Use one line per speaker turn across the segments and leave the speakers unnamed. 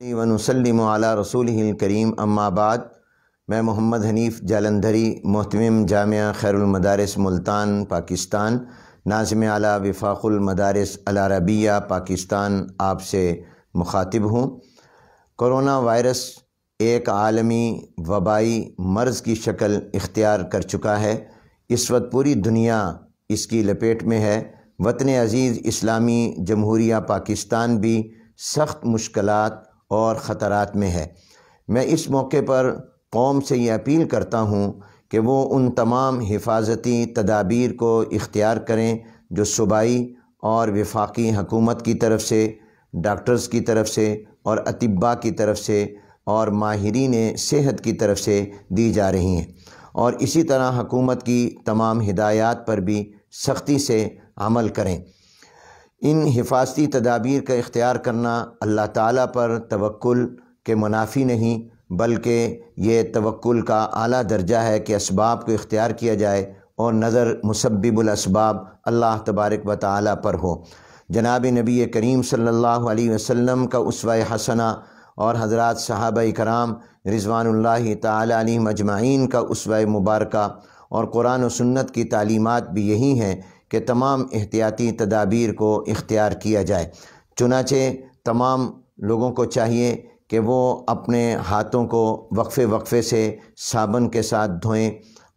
ونسلم علی رسولہ الکریم اما بعد۔ میں محمد حنیف جالندھری، محتمم جامعہ خیر المدارس ملتان پاکستان، ناظم اعلیٰ وفاق المدارس العربیہ پاکستان آپ سے مخاطب ہوں۔ کرونا وائرس ایک عالمی وبائی مرض کی شکل اختیار کر چکا ہے۔ اس وقت پوری دنیا اس کی لپیٹ میں ہے۔ وطن عزیز اسلامی جمہوریہ پاکستان بھی سخت مشکلات اور خطرات میں ہے۔ میں اس موقع پر قوم سے یہ اپیل کرتا ہوں کہ وہ ان تمام حفاظتی تدابیر کو اختیار کریں جو صوبائی اور وفاقی حکومت کی طرف سے، ڈاکٹرز کی طرف سے اور اطباء کی طرف سے اور ماہرین صحت کی طرف سے دی جا رہی ہیں، اور اسی طرح حکومت کی تمام ہدایات پر بھی سختی سے عمل کریں۔ ان حفاظتی تدابیر کا اختیار کرنا اللہ تعالیٰ پر توکل کے منافی نہیں، بلکہ یہ توکل کا اعلیٰ درجہ ہے کہ اسباب کو اختیار کیا جائے اور نظر مسبب الاسباب اللہ تبارک و تعالیٰ پر ہو۔ جناب نبی کریم صلی اللہ علیہ وسلم کا اسوہ حسنہ اور حضرات صحابہ کرام رضوان اللہ تعالیٰ علیہم اجمعین کا اسوہ مبارکہ اور قرآن و سنت کی تعلیمات بھی یہی ہیں کہ تمام احتیاطی تدابیر کو اختیار کیا جائے۔ چنانچہ تمام لوگوں کو چاہیے کہ وہ اپنے ہاتھوں کو وقفے وقفے سے صابن کے ساتھ دھوئیں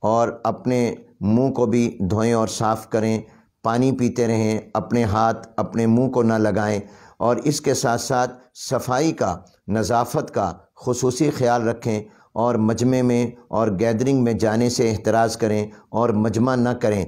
اور اپنے منہ کو بھی دھوئیں اور صاف کریں، پانی پیتے رہیں، اپنے ہاتھ اپنے منہ کو نہ لگائیں، اور اس کے ساتھ ساتھ صفائی کا، نظافت کا خصوصی خیال رکھیں، اور مجمع میں اور گیدرنگ میں جانے سے احتراز کریں اور مجمع نہ کریں۔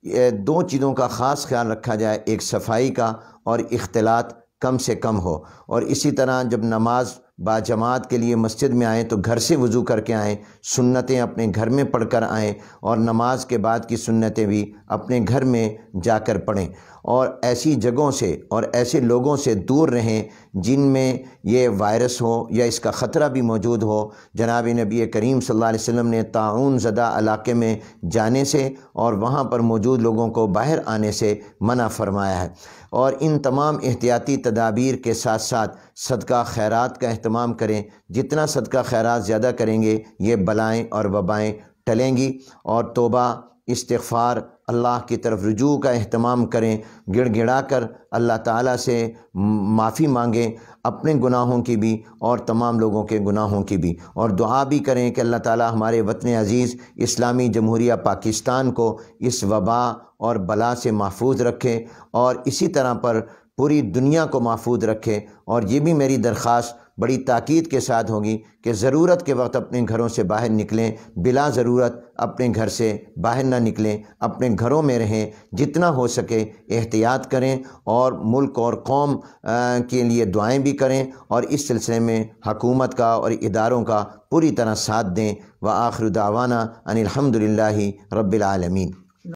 یہ دو چیزوں کا خاص خیال رکھا جائے، ایک صفائی کا اور اختلاط کم سے کم ہو۔ اور اسی طرح جب نماز باجماعت کے لیے مسجد میں آئیں تو گھر سے وضو کر کے آئیں، سنتیں اپنے گھر میں پڑھ کر آئیں، اور نماز کے بعد کی سنتیں بھی اپنے گھر میں جا کر پڑھیں، اور ایسی جگہوں سے اور ایسے لوگوں سے دور رہیں جن میں یہ وائرس ہو یا اس کا خطرہ بھی موجود ہو۔ جناب نبی کریم صلی اللہ علیہ وسلم نے طاعون زدہ علاقے میں جانے سے اور وہاں پر موجود لوگوں کو باہر آنے سے منع فرمایا ہے۔ اور ان تمام احتیاطی تدابیر کے ساتھ ساتھ صدقہ خیرات کا اہتمام کریں۔ جتنا صدقہ خیرات زیادہ کریں گے یہ بلائیں اور وبائیں ٹلیں گی، اور توبہ، استغفار، اللہ کی طرف رجوع کا اہتمام کریں، گڑ گڑا کر اللہ تعالیٰ سے معافی مانگیں، اپنے گناہوں کی بھی اور تمام لوگوں کے گناہوں کی بھی، اور دعا بھی کریں کہ اللہ تعالیٰ ہمارے وطن عزیز اسلامی جمہوریہ پاکستان کو اس وبا اور بلا سے محفوظ رکھے، اور اسی طرح پر پوری دنیا کو محفوظ رکھے۔ اور یہ بھی میری درخواست بڑی تاکید کے ساتھ ہوگی کہ ضرورت کے وقت اپنے گھروں سے باہر نکلیں، بلا ضرورت اپنے گھر سے باہر نہ نکلیں، اپنے گھروں میں رہیں، جتنا ہو سکے احتیاط کریں، اور ملک اور قوم کے لیے دعائیں بھی کریں، اور اس سلسلے میں حکومت کا اور اداروں کا پوری طرح ساتھ دیں۔ وآخر دعوانا ان الحمد للہ رب العالمین۔